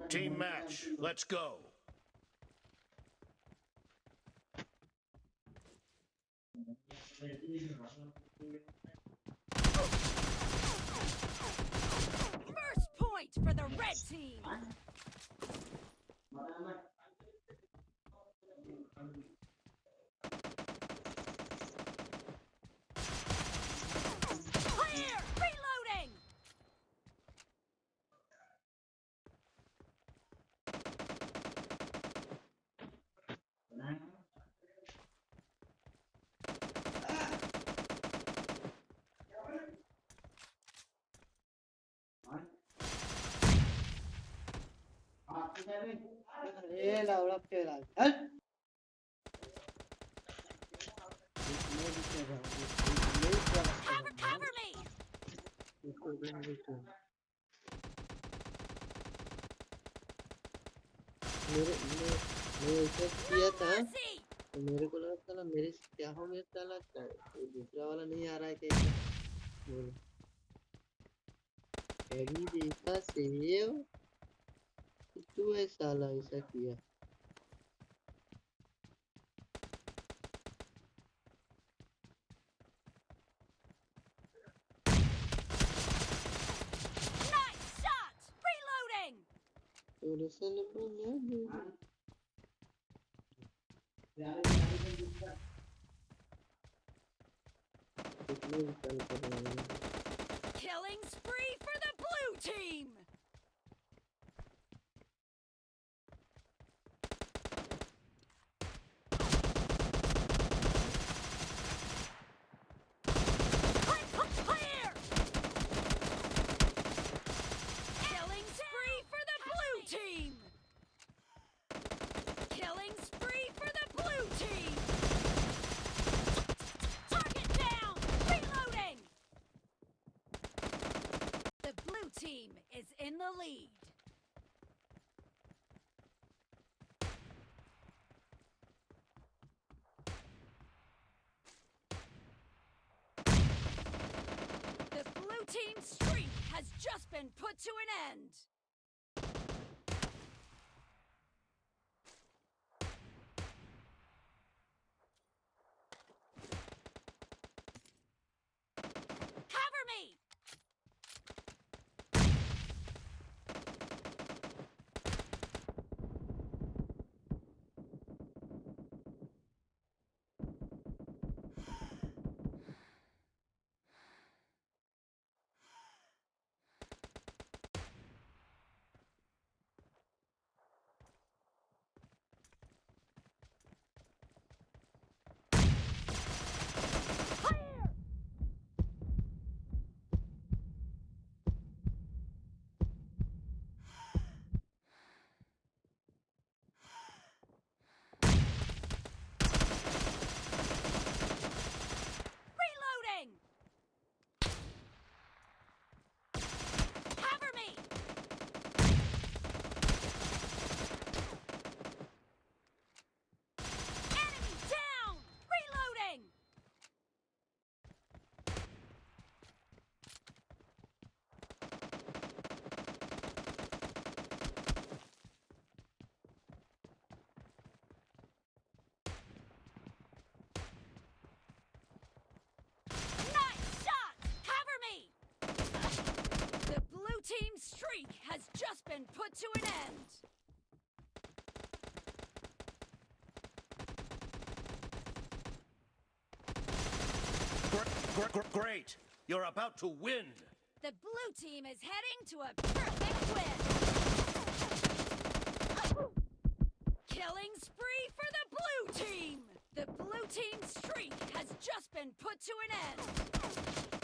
Team match, let's go. First point for the red team. Clear! Reloading! Cover me! मैंने इसे किया था Mercy! तो मेरे को लगा साला मेरे से क्या हो गया साला कोई दूसरा वाला नहीं आ रहा है कैसे बोल अभी देखा सेव तू है साला ऐसा किया Nice shot! Reloading! तो साले को मैं कितने विकल्प कर रहे हैं Killing spree for the blue team! Clear! Killing spree for the blue team! Killing spree for the blue team! Target down! Reloading! The blue team is in the lead. The blue team's streak has just been put to an end. Cover me! Clear! Reloading! Cover me! Enemy down! Reloading! Nice shot! Cover me! The blue team's streak has just been put to an end. Great! You're about to win! The blue team is heading to a perfect win. Killing spree for the blue team. The blue team's streak has just been put to an end.